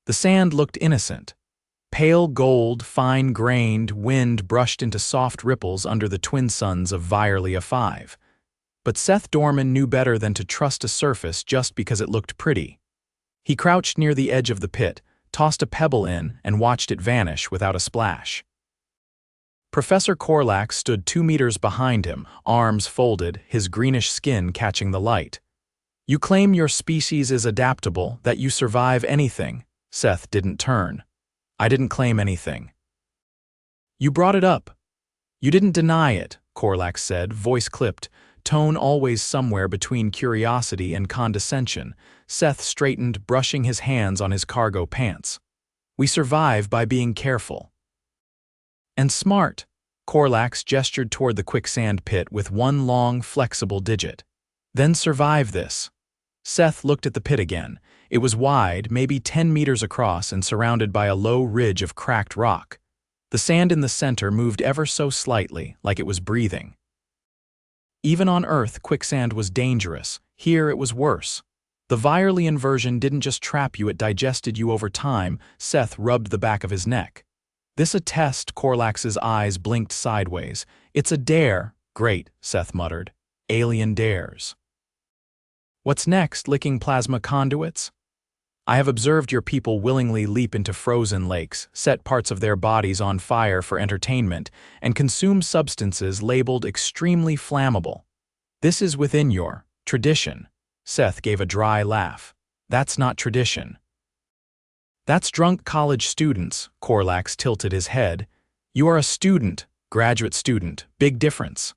The sand looked innocent. Pale gold, fine-grained, wind brushed into soft ripples under the twin suns of Virelia 5. But Seth Dorman knew better than to trust a surface just because it looked pretty. He crouched near the edge of the pit, tossed a pebble in, and watched it vanish without a splash. Professor Korlax stood 2 meters behind him, arms folded, his greenish skin catching the light. "You claim your species is adaptable, that you survive anything." Seth didn't turn. "I didn't claim anything." "You brought it up." "You didn't deny it," Korlax said, voice clipped, tone always somewhere between curiosity and condescension. Seth straightened, brushing his hands on his cargo pants. "We survive by being careful." "And smart." Korlax gestured toward the quicksand pit with one long, flexible digit. "Then survive this." Seth looked at the pit again. It was wide, maybe 10 meters across, and surrounded by a low ridge of cracked rock. The sand in the center moved ever so slightly, like it was breathing. Even on Earth, quicksand was dangerous. Here it was worse. The Virelian version didn't just trap you, it digested you over time. Seth rubbed the back of his neck. "This a test?" Korlax's eyes blinked sideways. "It's a dare." "Great," Seth muttered. "Alien dares." "What's next, licking plasma conduits?" "I have observed your people willingly leap into frozen lakes, set parts of their bodies on fire for entertainment, and consume substances labeled extremely flammable. This is within your tradition." Seth gave a dry laugh. "That's not tradition." "That's drunk college students." Korlax tilted his head. "You are a student, graduate student, big difference."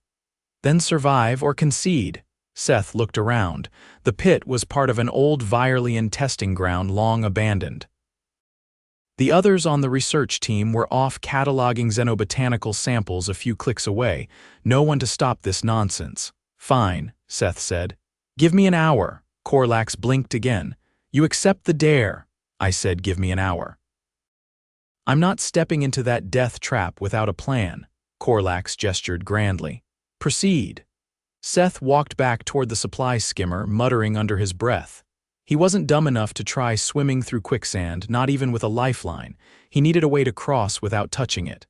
"Then survive or concede." Seth looked around. The pit was part of an old Virelian testing ground long abandoned. The others on the research team were off cataloging xenobotanical samples a few clicks away. No one to stop this nonsense. "Fine," Seth said. "Give me an hour." Korlax blinked again. "You accept the dare." I said, "Give me an hour." "I'm not stepping into that death trap without a plan." Korlax gestured grandly. "Proceed." Seth walked back toward the supply skimmer, muttering under his breath. He wasn't dumb enough to try swimming through quicksand, not even with a lifeline. He needed a way to cross without touching it.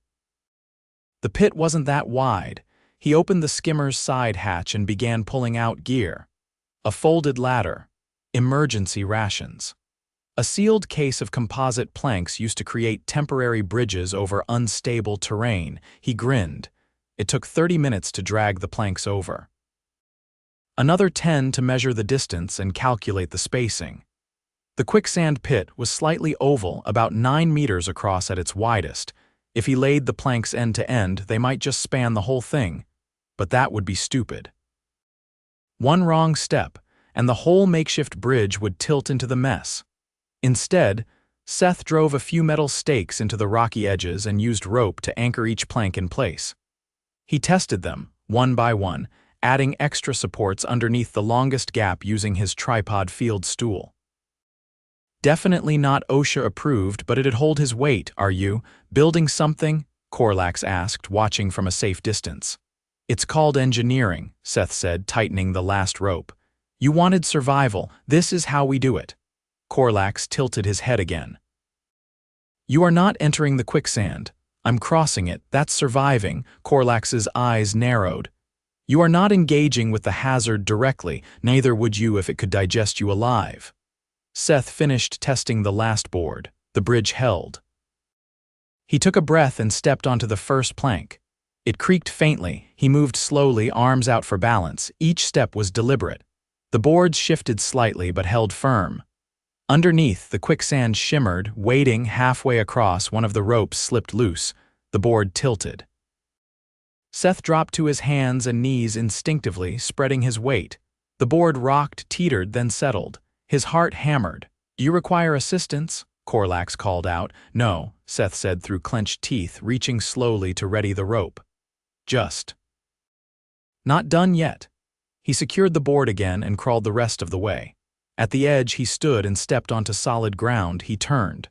The pit wasn't that wide. He opened the skimmer's side hatch and began pulling out gear. A folded ladder. Emergency rations. A sealed case of composite planks used to create temporary bridges over unstable terrain. He grinned. It took 30 minutes to drag the planks over. Another 10 to measure the distance and calculate the spacing. The quicksand pit was slightly oval, about 9 meters across at its widest. If he laid the planks end to end, they might just span the whole thing. But that would be stupid. One wrong step, and the whole makeshift bridge would tilt into the mess. Instead, Seth drove a few metal stakes into the rocky edges and used rope to anchor each plank in place. He tested them, one by one, adding extra supports underneath the longest gap using his tripod field stool. "Definitely not OSHA approved, but it'd hold his weight, are you? Building something?" Korlax asked, watching from a safe distance. "It's called engineering," Seth said, tightening the last rope. "You wanted survival. This is how we do it." Korlax tilted his head again. "You are not entering the quicksand. I'm crossing it. That's surviving." Korlax's eyes narrowed. "You are not engaging with the hazard directly, neither would you if it could digest you alive." Seth finished testing the last board. The bridge held. He took a breath and stepped onto the first plank. It creaked faintly. He moved slowly, arms out for balance. Each step was deliberate. The boards shifted slightly but held firm. Underneath, the quicksand shimmered, waiting halfway across. One of the ropes slipped loose. The board tilted. Seth dropped to his hands and knees instinctively, spreading his weight. The board rocked, teetered, then settled. His heart hammered. "Do you require assistance?" Korlax called out. "No," Seth said through clenched teeth, reaching slowly to ready the rope. "Just." "Not done yet." He secured the board again and crawled the rest of the way. At the edge, he stood and stepped onto solid ground. He turned.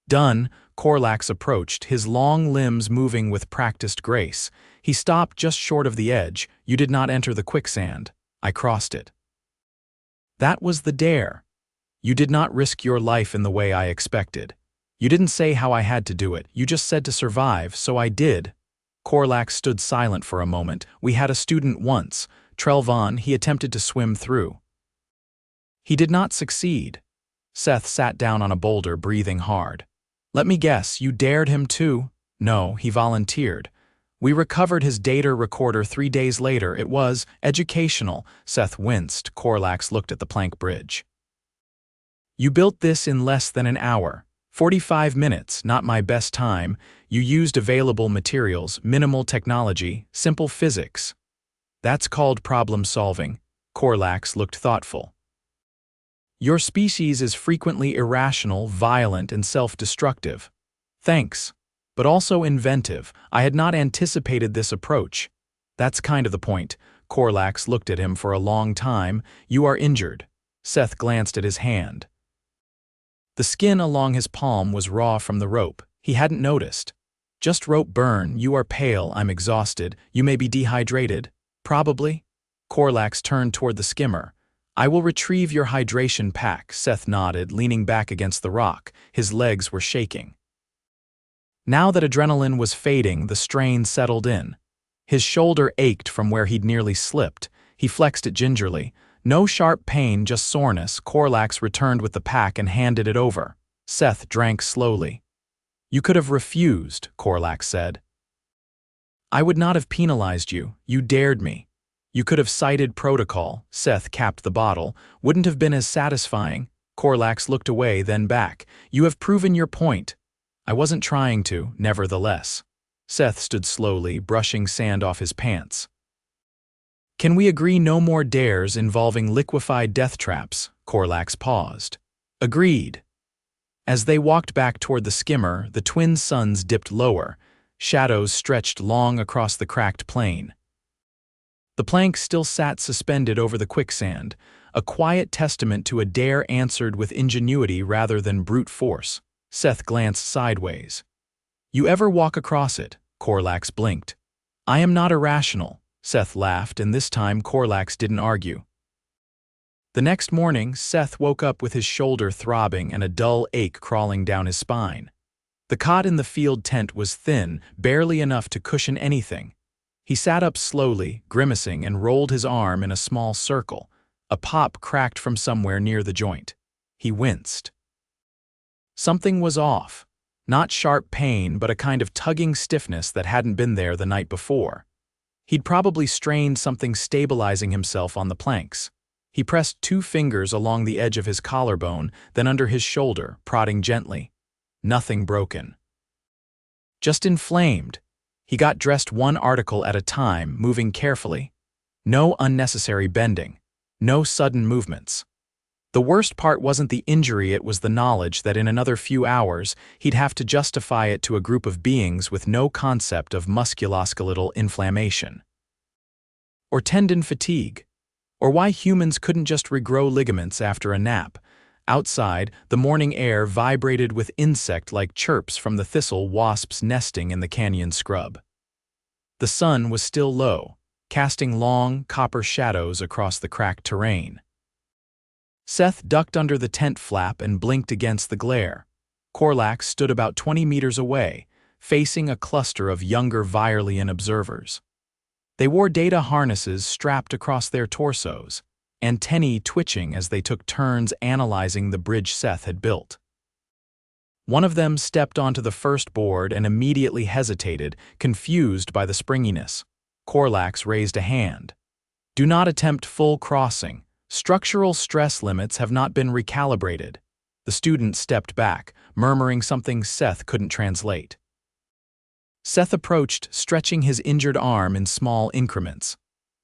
"Done." Korlax approached, his long limbs moving with practiced grace. He stopped just short of the edge. "You did not enter the quicksand. I crossed it." That was the dare. You did not risk your life in the way I expected. You didn't say how I had to do it, you just said to survive, so I did." Korlax stood silent for a moment. "We had a student once, Trelvon. He attempted to swim through. He did not succeed." Seth sat down on a boulder, breathing hard. "Let me guess, you dared him too?" "No, he volunteered. We recovered his data recorder 3 days later. It was educational." Seth winced. Korlax looked at the plank bridge. "You built this in less than an hour. 45 minutes, not my best time. You used available materials, minimal technology, simple physics." "That's called problem solving." Korlax looked thoughtful. "Your species is frequently irrational, violent, and self-destructive." "Thanks. But also inventive. I had not anticipated this approach." "That's kind of the point." Korlax looked at him for a long time. "You are injured." Seth glanced at his hand. The skin along his palm was raw from the rope. He hadn't noticed. "Just rope burn. You are pale. I'm exhausted. You may be dehydrated." "Probably." Korlax turned toward the skimmer. "I will retrieve your hydration pack." Seth nodded, leaning back against the rock. His legs were shaking. Now that adrenaline was fading, the strain settled in. His shoulder ached from where he'd nearly slipped. He flexed it gingerly. No sharp pain, just soreness. Korlax returned with the pack and handed it over. Seth drank slowly. "You could have refused," Korlax said. "I would not have penalized you. You dared me." "You could have cited protocol." Seth capped the bottle. "Wouldn't have been as satisfying." Korlax looked away, then back. "You have proven your point." "I wasn't trying to, nevertheless." Seth stood slowly, brushing sand off his pants. "Can we agree no more dares involving liquefied death traps?" Korlax paused. "Agreed." As they walked back toward the skimmer, the twin suns dipped lower. Shadows stretched long across the cracked plain. The plank still sat suspended over the quicksand, a quiet testament to a dare answered with ingenuity rather than brute force. Seth glanced sideways. "You ever walk across it?" Korlax blinked. "I am not irrational." Seth laughed, and this time Korlax didn't argue. The next morning, Seth woke up with his shoulder throbbing and a dull ache crawling down his spine. The cot in the field tent was thin, barely enough to cushion anything. He sat up slowly, grimacing, and rolled his arm in a small circle. A pop cracked from somewhere near the joint. He winced. Something was off. Not sharp pain, but a kind of tugging stiffness that hadn't been there the night before. He'd probably strained something stabilizing himself on the planks. He pressed 2 fingers along the edge of his collarbone, then under his shoulder, prodding gently. Nothing broken. Just inflamed. He got dressed 1 article at a time, moving carefully. No unnecessary bending. No sudden movements. The worst part wasn't the injury, it was the knowledge that in another few hours he'd have to justify it to a group of beings with no concept of musculoskeletal inflammation. Or tendon fatigue. Or why humans couldn't just regrow ligaments after a nap. Outside, the morning air vibrated with insect-like chirps from the thistle wasps nesting in the canyon scrub. The sun was still low, casting long, copper shadows across the cracked terrain. Seth ducked under the tent flap and blinked against the glare. Korlax stood about 20 meters away, facing a cluster of younger Virelian observers. They wore data harnesses strapped across their torsos, antennae twitching as they took turns analyzing the bridge Seth had built. One of them stepped onto the first board and immediately hesitated, confused by the springiness. Korlax raised a hand. "Do not attempt full crossing. Structural stress limits have not been recalibrated." The student stepped back, murmuring something Seth couldn't translate. Seth approached, stretching his injured arm in small increments.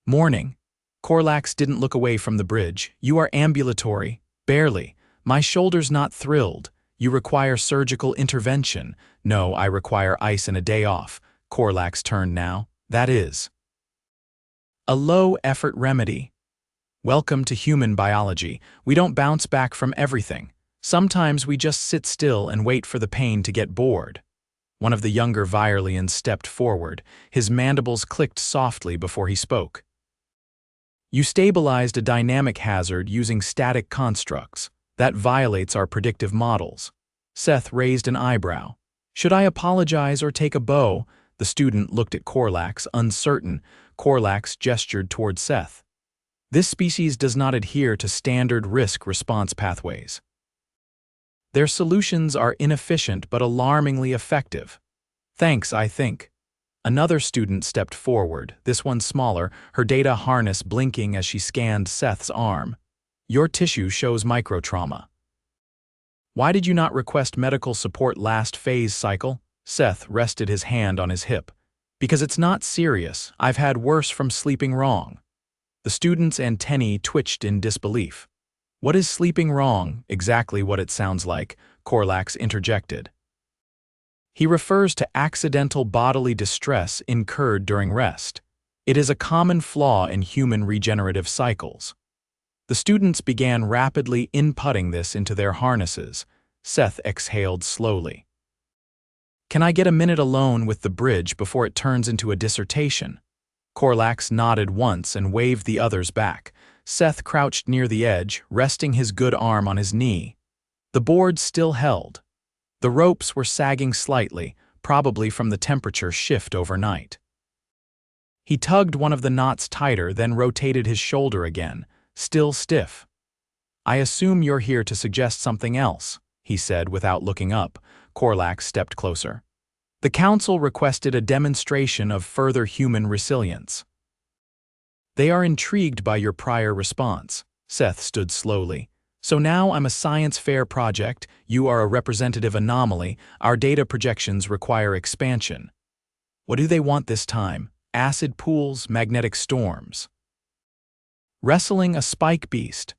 "Morning." Korlax didn't look away from the bridge. "You are ambulatory." "Barely. My shoulder's not thrilled." "You require surgical intervention." "No, I require ice and a day off." Korlax turned now. "That is a low-effort remedy." "Welcome to human biology. We don't bounce back from everything. Sometimes we just sit still and wait for the pain to get bored." One of the younger Virelians stepped forward. His mandibles clicked softly before he spoke. "You stabilized a dynamic hazard using static constructs." That violates our predictive models. Seth raised an eyebrow. Should I apologize or take a bow? The student looked at Korlax, uncertain. Korlax gestured toward Seth. This species does not adhere to standard risk-response pathways. Their solutions are inefficient but alarmingly effective. Thanks, I think. Another student stepped forward, this one smaller, her data harness blinking as she scanned Seth's arm. Your tissue shows microtrauma. Why did you not request medical support last phase cycle? Seth rested his hand on his hip. Because it's not serious. I've had worse from sleeping wrong. The student's antennae twitched in disbelief. What is sleeping wrong? Exactly what it sounds like, Korlax interjected. He refers to accidental bodily distress incurred during rest. It is a common flaw in human regenerative cycles. The students began rapidly inputting this into their harnesses. Seth exhaled slowly. Can I get a minute alone with the bridge before it turns into a dissertation? Korlax nodded once and waved the others back. Seth crouched near the edge, resting his good arm on his knee. The board still held. The ropes were sagging slightly, probably from the temperature shift overnight. He tugged one of the knots tighter, then rotated his shoulder again, still stiff. I assume you're here to suggest something else, he said without looking up. Korlax stepped closer. The council requested a demonstration of further human resilience. They are intrigued by your prior response. Seth stood slowly. So now I'm a science fair project, you are a representative anomaly, our data projections require expansion. What do they want this time? Acid pools, magnetic storms. Wrestling a spike beast.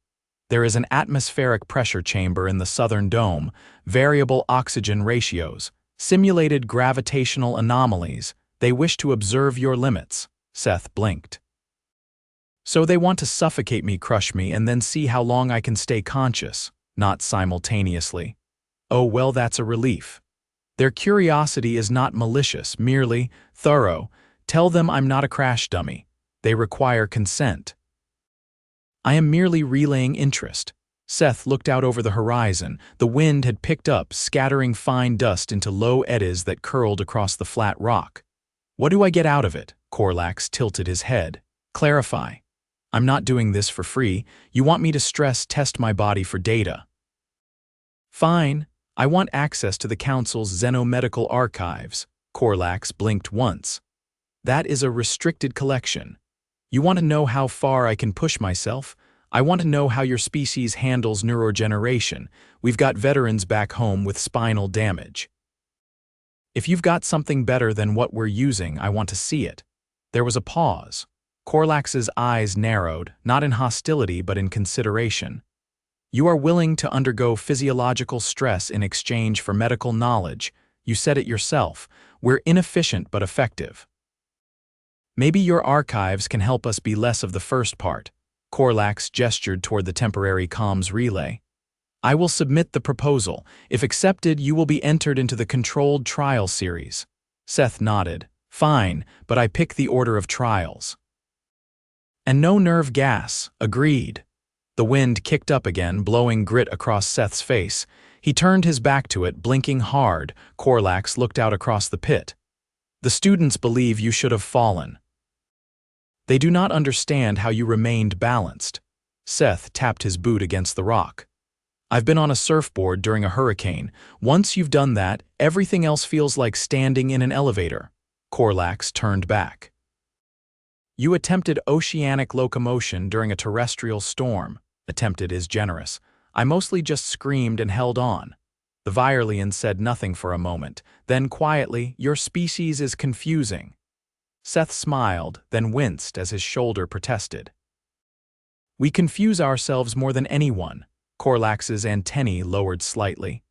There is an atmospheric pressure chamber in the southern dome, variable oxygen ratios, simulated gravitational anomalies. They wish to observe your limits. Seth blinked. So they want to suffocate me, crush me, and then see how long I can stay conscious, not simultaneously. Oh well, that's a relief. Their curiosity is not malicious, merely thorough. Tell them I'm not a crash dummy. They require consent. I am merely relaying interest. Seth looked out over the horizon. The wind had picked up, scattering fine dust into low eddies that curled across the flat rock. What do I get out of it? Korlax tilted his head. Clarify. I'm not doing this for free. You want me to stress test my body for data. Fine. I want access to the Council's xenomedical archives. Korlax blinked once. That is a restricted collection. You want to know how far I can push myself? I want to know how your species handles neurogeneration. We've got veterans back home with spinal damage. If you've got something better than what we're using, I want to see it. There was a pause. Korlax's eyes narrowed, not in hostility but in consideration. You are willing to undergo physiological stress in exchange for medical knowledge. You said it yourself. We're inefficient but effective. Maybe your archives can help us be less of the first part. Korlax gestured toward the temporary comms relay. I will submit the proposal. If accepted, you will be entered into the controlled trial series. Seth nodded. Fine, but I pick the order of trials. And no nerve gas. Agreed. The wind kicked up again, blowing grit across Seth's face. He turned his back to it, blinking hard. Korlax looked out across the pit. The students believe you should have fallen. They do not understand how you remained balanced. Seth tapped his boot against the rock. I've been on a surfboard during a hurricane. Once you've done that, everything else feels like standing in an elevator. Korlax turned back. You attempted oceanic locomotion during a terrestrial storm. Attempted is generous. I mostly just screamed and held on. The Virelian said nothing for a moment. Then quietly, your species is confusing. Seth smiled, then winced as his shoulder protested. We confuse ourselves more than anyone. Korlax's antennae lowered slightly.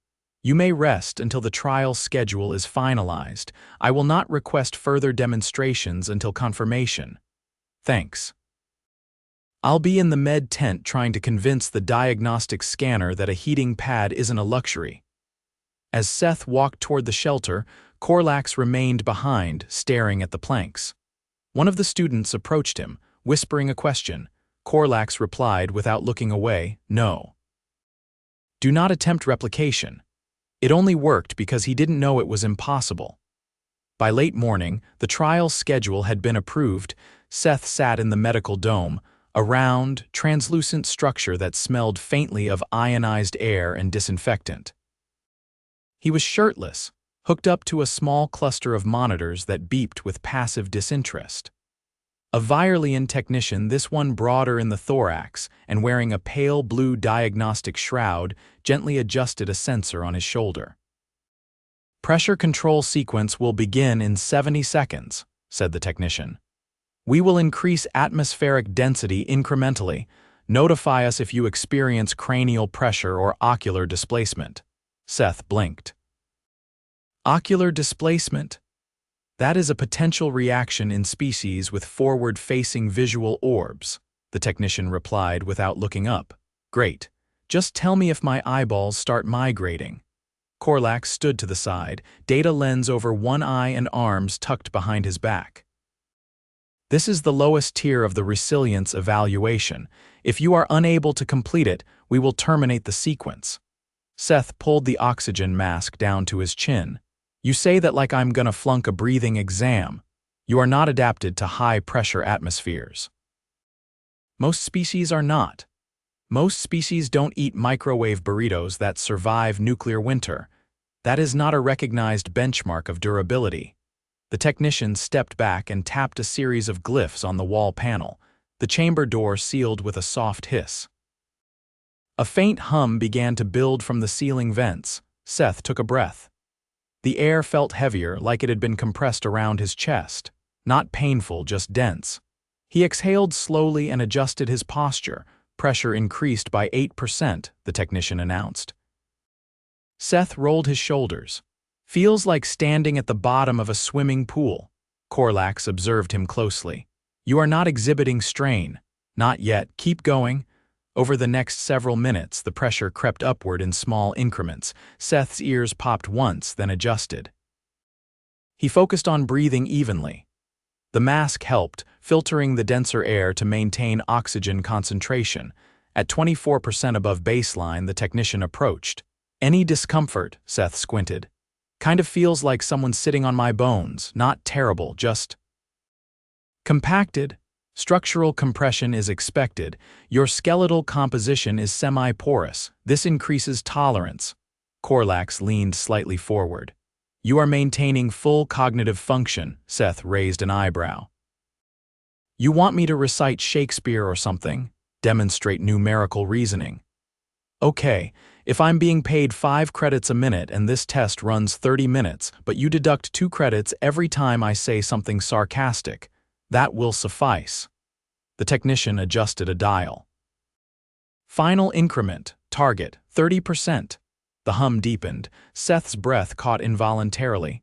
You may rest until the trial schedule is finalized. I will not request further demonstrations until confirmation. Thanks. I'll be in the med tent trying to convince the diagnostic scanner that a heating pad isn't a luxury. As Seth walked toward the shelter, Korlax remained behind, staring at the planks. One of the students approached him, whispering a question. Korlax replied without looking away, no. Do not attempt replication. It only worked because he didn't know it was impossible. By late morning, the trial schedule had been approved. Seth sat in the medical dome, a round, translucent structure that smelled faintly of ionized air and disinfectant. He was shirtless, hooked up to a small cluster of monitors that beeped with passive disinterest. A Virelian technician, this one broader in the thorax and wearing a pale blue diagnostic shroud, gently adjusted a sensor on his shoulder. "Pressure control sequence will begin in 70 seconds, said the technician. "We will increase atmospheric density incrementally. Notify us if you experience cranial pressure or ocular displacement." Seth blinked. Ocular displacement? That is a potential reaction in species with forward-facing visual orbs, the technician replied without looking up. "Great. Just tell me if my eyeballs start migrating." Korlax stood to the side, data lens over one eye and arms tucked behind his back. "This is the lowest tier of the resilience evaluation. If you are unable to complete it, we will terminate the sequence." Seth pulled the oxygen mask down to his chin. "You say that like I'm gonna flunk a breathing exam. You are not adapted to high-pressure atmospheres." "Most species are not. Most species don't eat microwave burritos that survive nuclear winter. That is not a recognized benchmark of durability." The technician stepped back and tapped a series of glyphs on the wall panel. The chamber door sealed with a soft hiss. A faint hum began to build from the ceiling vents. Seth took a breath. The air felt heavier, like it had been compressed around his chest. Not painful, just dense. He exhaled slowly and adjusted his posture. "Pressure increased by 8%, the technician announced. Seth rolled his shoulders. "Feels like standing at the bottom of a swimming pool." Korlax observed him closely. "You are not exhibiting strain." "Not yet. Keep going." Over the next several minutes, the pressure crept upward in small increments. Seth's ears popped once, then adjusted. He focused on breathing evenly. The mask helped, filtering the denser air to maintain oxygen concentration. At 24% above baseline, the technician approached. "Any discomfort?" Seth squinted. "Kind of feels like someone's sitting on my bones. Not terrible, just compacted. Structural compression is expected. Your skeletal composition is semi-porous. This increases tolerance." Korlax leaned slightly forward. "You are maintaining full cognitive function." Seth raised an eyebrow. "You want me to recite Shakespeare or something? Demonstrate numerical reasoning?" "Okay, if I'm being paid 5 credits a minute and this test runs 30 minutes, but you deduct 2 credits every time I say something sarcastic, that will suffice." The technician adjusted a dial. "Final increment, target, 30%. The hum deepened. Seth's breath caught involuntarily.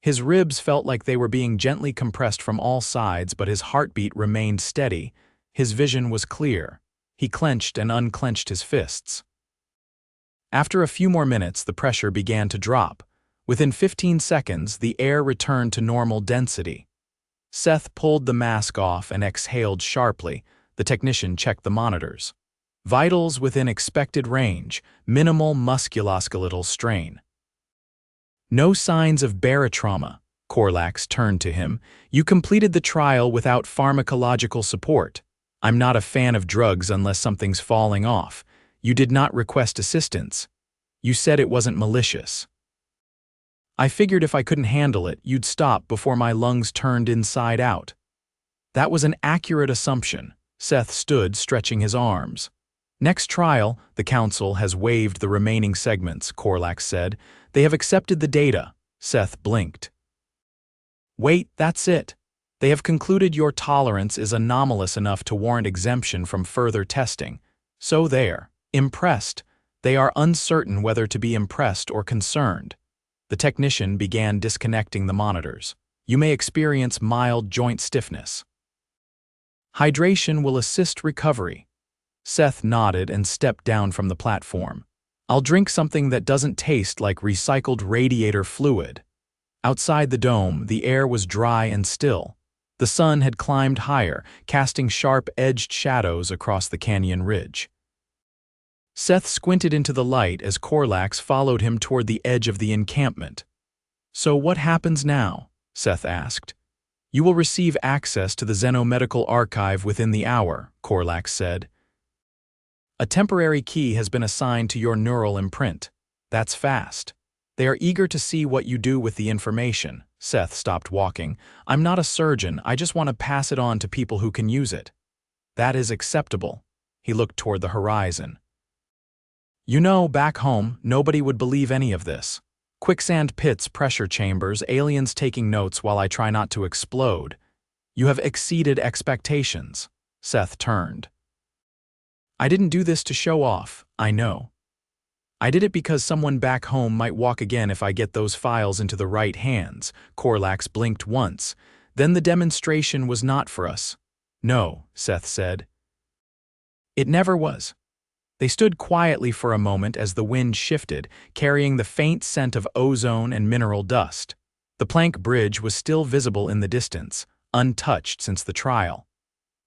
His ribs felt like they were being gently compressed from all sides, but his heartbeat remained steady. His vision was clear. He clenched and unclenched his fists. After a few more minutes, the pressure began to drop. Within 15 seconds, the air returned to normal density. Seth pulled the mask off and exhaled sharply. The technician checked the monitors. Vitals within expected range, minimal musculoskeletal strain. "No signs of barotrauma." Korlax turned to him. "You completed the trial without pharmacological support. I'm not a fan of drugs unless something's falling off. You did not request assistance. You said it wasn't malicious. I figured if I couldn't handle it, you'd stop before my lungs turned inside out." That was an accurate assumption. Seth stood, stretching his arms. "Next trial, the council has waived the remaining segments," Korlax said. "They have accepted the data." Seth blinked. "Wait, that's it. They have concluded your tolerance is anomalous enough to warrant exemption from further testing. So there. Impressed. They are uncertain whether to be impressed or concerned." The technician began disconnecting the monitors. "You may experience mild joint stiffness. Hydration will assist recovery." Seth nodded and stepped down from the platform. "I'll drink something that doesn't taste like recycled radiator fluid." Outside the dome, the air was dry and still. The sun had climbed higher, casting sharp-edged shadows across the canyon ridge. Seth squinted into the light as Korlax followed him toward the edge of the encampment. "So what happens now?" Seth asked. "You will receive access to the Xenomedical Archive within the hour," Korlax said. "A temporary key has been assigned to your neural imprint. That's fast. They are eager to see what you do with the information." Seth stopped walking. "I'm not a surgeon, I just want to pass it on to people who can use it." "That is acceptable." He looked toward the horizon. "You know, back home, nobody would believe any of this. Quicksand pits, pressure chambers, aliens taking notes while I try not to explode. You have exceeded expectations." Seth turned. "I didn't do this to show off, I know. I did it because someone back home might walk again if I get those files into the right hands." Korlax blinked once. "Then the demonstration was not for us." "No," Seth said. "It never was." They stood quietly for a moment as the wind shifted, carrying the faint scent of ozone and mineral dust. The plank bridge was still visible in the distance, untouched since the trial.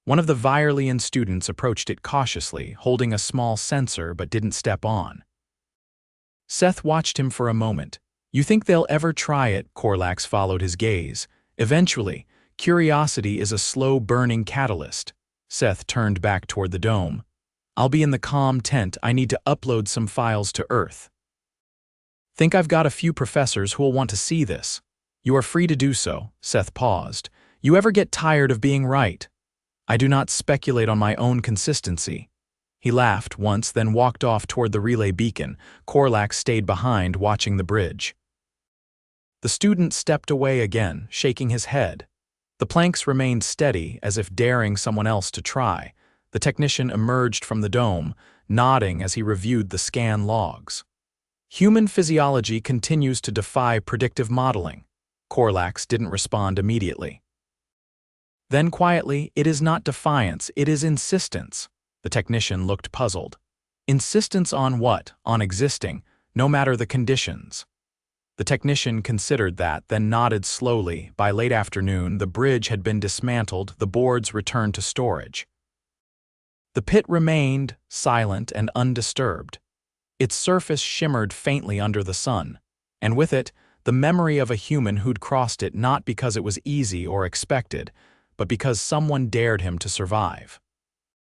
One of the Virelian students approached it cautiously, holding a small sensor but didn't step on. Seth watched him for a moment. "You think they'll ever try it?" Korlax followed his gaze. "Eventually, curiosity is a slow-burning catalyst." Seth turned back toward the dome. "I'll be in the comm tent. I need to upload some files to Earth. Think I've got a few professors who'll want to see this." "You are free to do so." Seth paused. "You ever get tired of being right?" "I do not speculate on my own consistency." He laughed once, then walked off toward the relay beacon. Korlax stayed behind, watching the bridge. The student stepped away again, shaking his head. The planks remained steady, as if daring someone else to try. The technician emerged from the dome, nodding as he reviewed the scan logs. "Human physiology continues to defy predictive modeling." Korlax didn't respond immediately. Then quietly, "It is not defiance, it is insistence." The technician looked puzzled. "Insistence on what? On existing, no matter the conditions." The technician considered that, then nodded slowly. By late afternoon, the bridge had been dismantled, the boards returned to storage. The pit remained, silent and undisturbed. Its surface shimmered faintly under the sun, and with it, the memory of a human who'd crossed it not because it was easy or expected, but because someone dared him to survive.